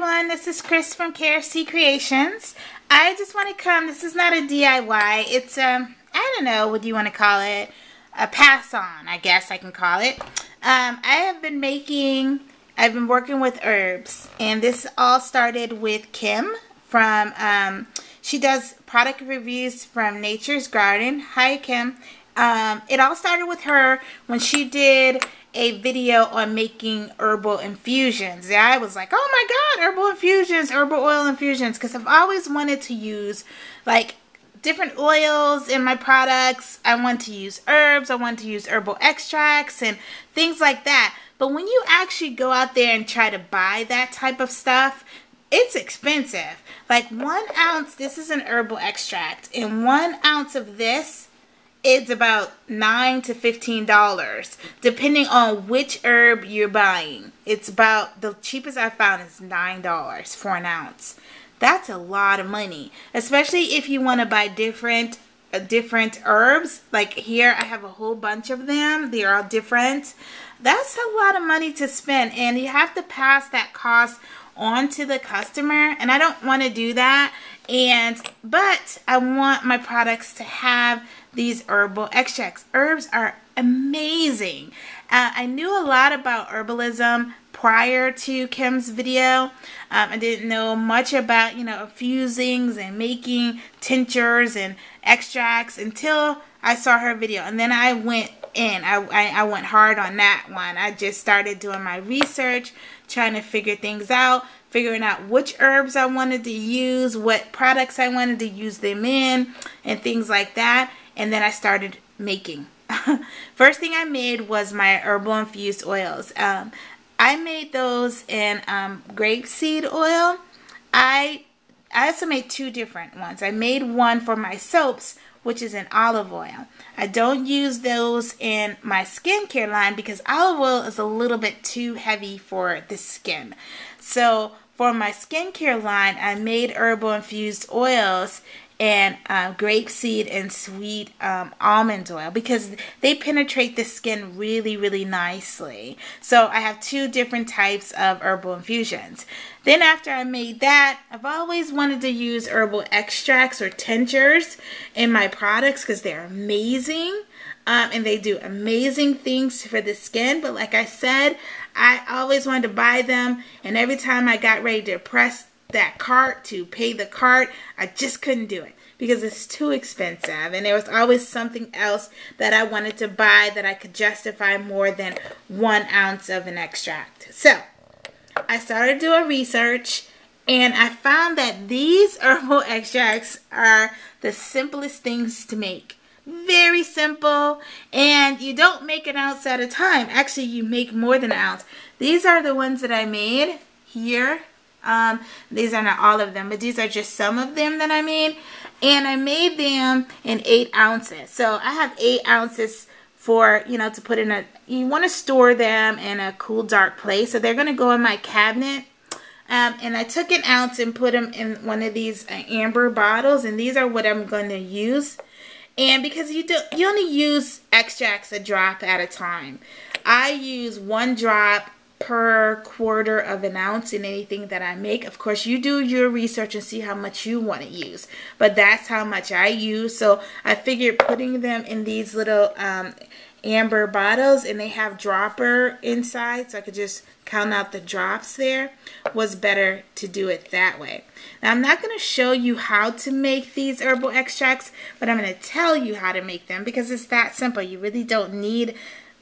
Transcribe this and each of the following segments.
everyone, this is Chris from KRC Creations. I just want to come, this is not a DIY, it's I don't know, what do you want to call it? A pass on, I guess I can call it. I've been working with herbs, and this all started with Kim from, she does product reviews from Nature's Garden. Hi Kim. It all started with her when she did a video on making herbal infusions. Yeah, I was like, oh my god, herbal infusions, herbal oil infusions, because I've always wanted to use like different oils in my products. I want to use herbs, I want to use herbal extracts and things like that. But when you actually go out there and try to buy that type of stuff, it's expensive. Like 1 ounce, this is an herbal extract, and 1 ounce of this, it's about $9 to $15, depending on which herb you're buying. It's about, the cheapest I found is $9 for an ounce. That's a lot of money, especially if you want to buy different herbs. Like here, I have a whole bunch of them. They're all different. That's a lot of money to spend, and you have to pass that cost on to the customer, and I don't want to do that. But I want my products to have these herbal extracts. Herbs are amazing. I knew a lot about herbalism prior to Kim's video. I didn't know much about, infusings and making tinctures and extracts until I saw her video, and then I went in. I went hard on that one. I just started doing my research, trying to figure things out, figuring out which herbs I wanted to use, what products I wanted to use them in, and things like that. And then I started making. First thing I made was my herbal infused oils. I made those in grapeseed oil. I also made two different ones. I made one for my soaps, which is in olive oil. I don't use those in my skincare line because olive oil is a little bit too heavy for the skin. So for my skincare line, I made herbal infused oils and grapeseed and sweet almond oil because they penetrate the skin really, really nicely. So I have two different types of herbal infusions. Then after I made that, I've always wanted to use herbal extracts or tinctures in my products because they're amazing. And they do amazing things for the skin. But like I said, I always wanted to buy them, and every time I got ready to press that cart to pay the cart, I just couldn't do it because it's too expensive, and there was always something else that I wanted to buy that I could justify more than 1 ounce of an extract. So I started doing research, and I found that these herbal extracts are the simplest things to make. Very simple, and you don't make an ounce at a time. Actually, you make more than an ounce. These are the ones that I made here. These are not all of them, but these are just some of them that I made, and I made them in 8 ounces. So I have 8 ounces for, to put in you want to store them in a cool, dark place. So they're going to go in my cabinet. And I took 1 ounce and put them in one of these amber bottles, and these are what I'm going to use. And because you only use extracts a drop at a time. I use 1 drop per 1/4 of an ounce in anything that I make. Of course, you do your research and see how much you want to use, but that's how much I use. So I figured putting them in these little amber bottles, and they have dropper inside, so I could just count out the drops there, was better to do it that way. Now, I'm not going to show you how to make these herbal extracts, but I'm going to tell you how to make them because it's that simple. You really don't need,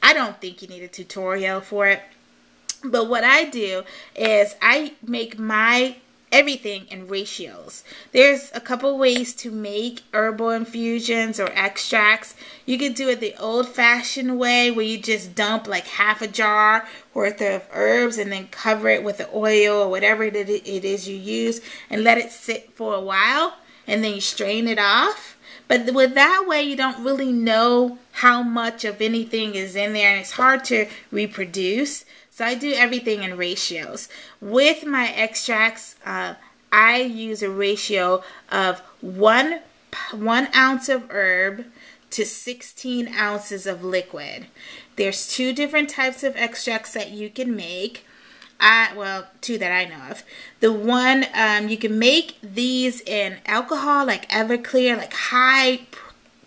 I don't think you need a tutorial for it. But what I do is I make my everything in ratios. There's a couple ways to make herbal infusions or extracts. You could do it the old-fashioned way where you just dump like half a jar worth of herbs and then cover it with the oil or whatever it is you use and let it sit for a while, and then you strain it off. But with that way, you don't really know how much of anything is in there, and it's hard to reproduce. So I do everything in ratios. With my extracts, I use a ratio of 1 ounce of herb to 16 ounces of liquid. There's 2 different types of extracts that you can make. Well, two that I know of. The one, you can make these in alcohol, like Everclear, like high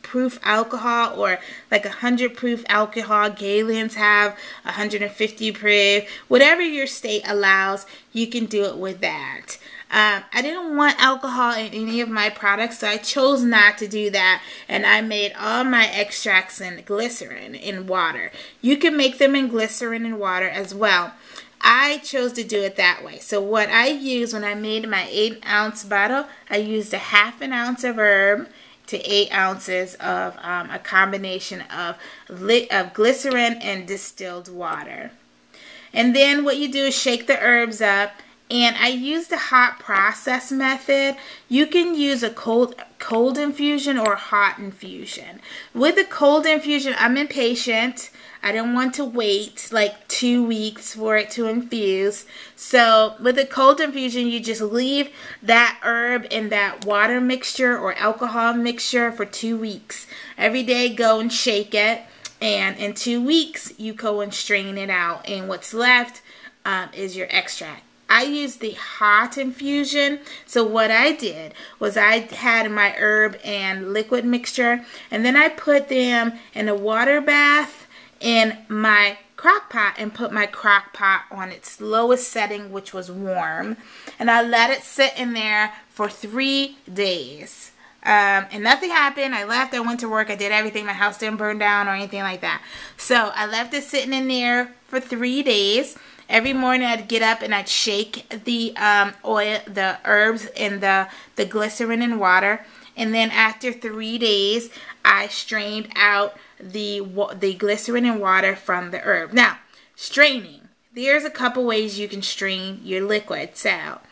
proof alcohol, or like 100 proof alcohol. Galen's have 150 proof. Whatever your state allows, you can do it with that. I didn't want alcohol in any of my products, so I chose not to do that, and I made all my extracts in glycerin in water. You can make them in glycerin and water as well. I chose to do it that way. So what I used when I made my 8-ounce bottle, I used a 1/2 ounce of herb to 8 ounces of a combination of glycerin and distilled water. And then what you do is shake the herbs up. And I used the hot process method. You can use a cold infusion or hot infusion. With the cold infusion, I'm impatient. I don't want to wait like 2 weeks for it to infuse. So with a cold infusion, you just leave that herb in that water mixture or alcohol mixture for 2 weeks. Every day, go and shake it. And in 2 weeks, you go and strain it out. And what's left is your extract. I used the hot infusion. So what I did was I had my herb and liquid mixture, and then I put them in a water bath in my crock pot and put my crock pot on its lowest setting, which was warm, and I let it sit in there for 3 days. And nothing happened. I left, I went to work, I did everything. My house didn't burn down or anything like that. So I left it sitting in there for 3 days. Every morning I'd get up and I'd shake the oil, the herbs, and the glycerin and water. And then after 3 days, I strained out the glycerin and water from the herb. Now, straining. There's a couple ways you can strain your liquids out.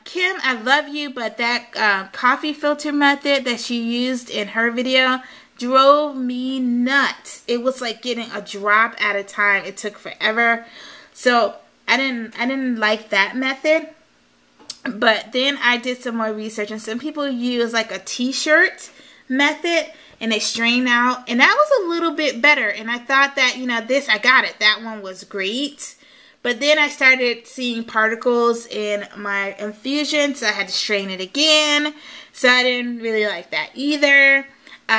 Kim, I love you, but that coffee filter method that she used in her video drove me nuts. It was like getting a drop at a time. It took forever. So I didn't like that method. But then I did some more research, and some people use like a t-shirt method and they strain out, and that was a little bit better. And I thought that, you know, I got it. That one was great. But then I started seeing particles in my infusion, so I had to strain it again. So I didn't really like that either.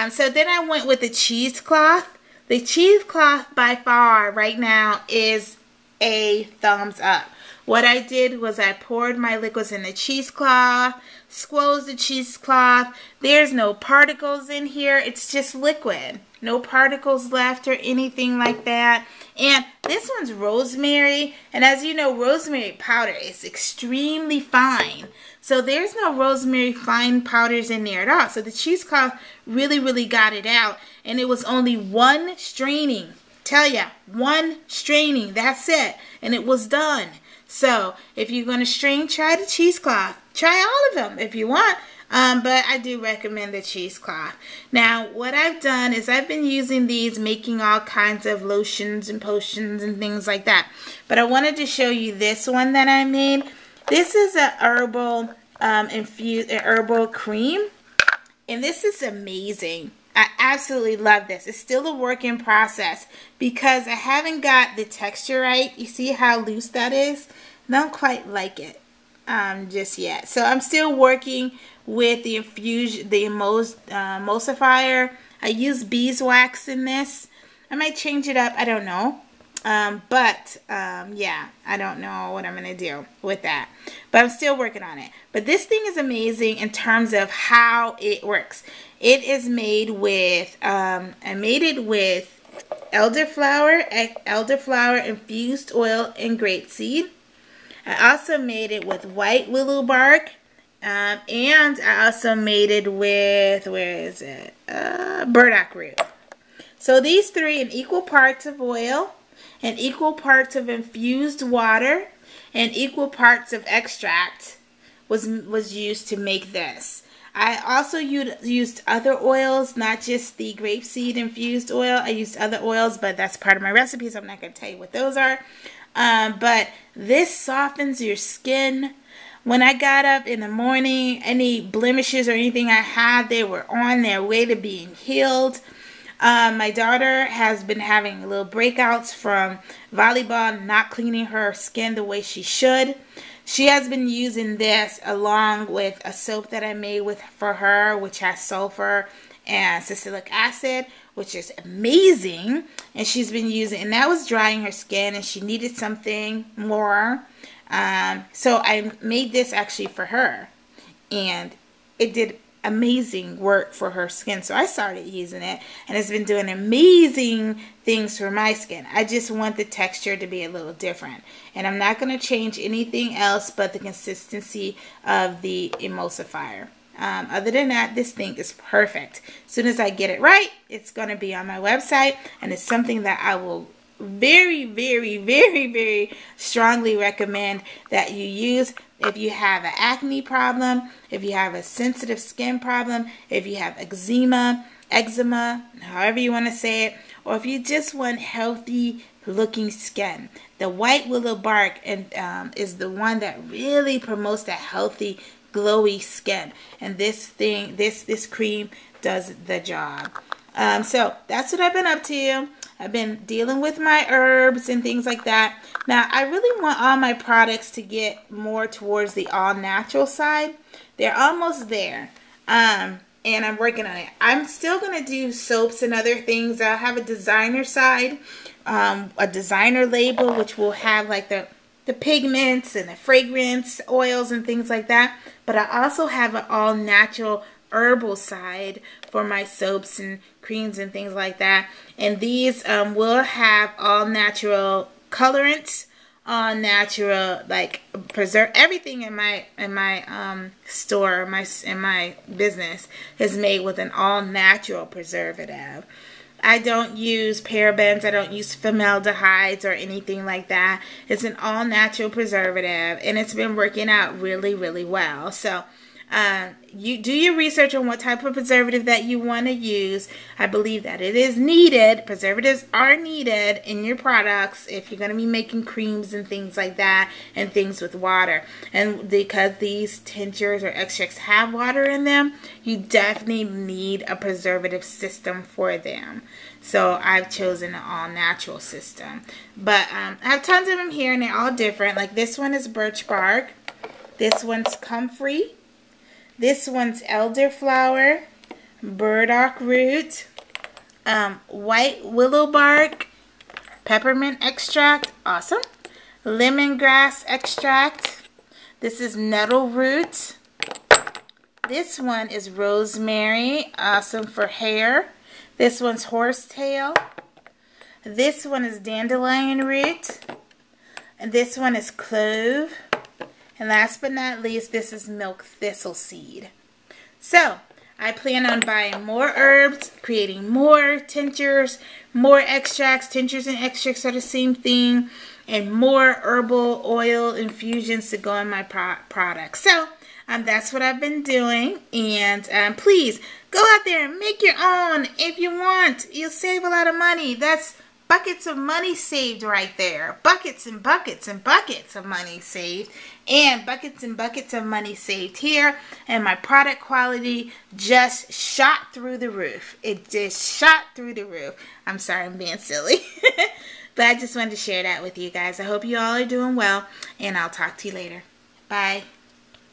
So then I went with the cheesecloth. The cheesecloth by far right now is a thumbs up. What I did was I poured my liquids in the cheesecloth, squoze the cheesecloth. There's no particles in here. It's just liquid. No particles left or anything like that. And this one's rosemary. And as you know, rosemary powder is extremely fine. So there's no rosemary fine powders in there at all. So the cheesecloth really, really got it out. And it was only one straining. Tell ya, one straining. That's it. And it was done. So if you're going to strain, try the cheesecloth. Try all of them if you want. But I do recommend the cheesecloth. Now, what I've done is I've been using these, making all kinds of lotions and potions and things like that. But I wanted to show you this one that I made. This is a herbal infused herbal cream, and this is amazing. I absolutely love this. It's still a work in process because I haven't got the texture right. You see how loose that is? Don't quite like it just yet. So I'm still working with the emulsifier. I use beeswax in this. I might change it up. I don't know. Yeah, I don't know what I'm going to do with that. But I'm still working on it. But this thing is amazing in terms of how it works. It is made with, I made it with elderflower infused oil and grapeseed. I also made it with white willow bark. And I also made it with, burdock root. So these three in equal parts of oil and equal parts of infused water and equal parts of extract was used to make this. I also used other oils, not just the grapeseed infused oil. I used other oils, but that's part of my recipe, so I'm not going to tell you what those are. But this softens your skin. When I got up in the morning, any blemishes or anything I had, they were on their way to being healed. My daughter has been having little breakouts from volleyball, not cleaning her skin the way she should. She has been using this along with a soap that I made for her, which has sulfur and salicylic acid, which is amazing. And she's been using, and that was drying her skin, and she needed something more. So I made this actually for her, and it did amazing work for her skin. So I started using it, and it's been doing amazing things for my skin. I just want the texture to be a little different, and I'm not going to change anything else but the consistency of the emulsifier. Other than that, this thing is perfect. As soon as I get it right, it's going to be on my website, and it's something that I will very, very, very, very strongly recommend that you use if you have an acne problem, if you have a sensitive skin problem, if you have eczema, however you want to say it, or if you just want healthy looking skin. The white willow bark is the one that really promotes that healthy, glowy skin, and this cream does the job. So that's what I've been up to. I've been dealing with my herbs and things like that. Now, I really want all my products to get more towards the all-natural side. They're almost there, and I'm working on it. I'm still going to do soaps and other things. I'll have a designer side, a designer label, which will have like the pigments and the fragrance oils and things like that. But I also have an all-natural herbal side for my soaps and creams and things like that. And these will have all natural colorants, all natural, like preserve. Everything in my store, in my business is made with an all natural preservative. I don't use parabens, I don't use formaldehydes or anything like that. It's an all natural preservative, and it's been working out really, really well. So you do your research on what type of preservative that you want to use. I believe that it is needed. Preservatives are needed in your products if you're going to be making creams and things like that, and things with water. And because these tinctures or extracts have water in them, you definitely need a preservative system for them. So I've chosen an all-natural system. But I have tons of them here, and they're all different. Like this one is birch bark. This one's comfrey. This one's elderflower, burdock root, white willow bark, peppermint extract, awesome, lemongrass extract. This is nettle root. This one is rosemary, awesome for hair. This one's horsetail. This one is dandelion root. And this one is clove. And last but not least, this is milk thistle seed. So, I plan on buying more herbs, creating more tinctures, more extracts. Tinctures and extracts are the same thing. And more herbal oil infusions to go in my products. So, that's what I've been doing. And please, go out there and make your own if you want. You'll save a lot of money. That's buckets of money saved right there. Buckets and buckets and buckets of money saved. And buckets and buckets of money saved here. And my product quality just shot through the roof. It just shot through the roof. I'm sorry, I'm being silly. But I just wanted to share that with you guys. I hope you all are doing well. And I'll talk to you later. Bye.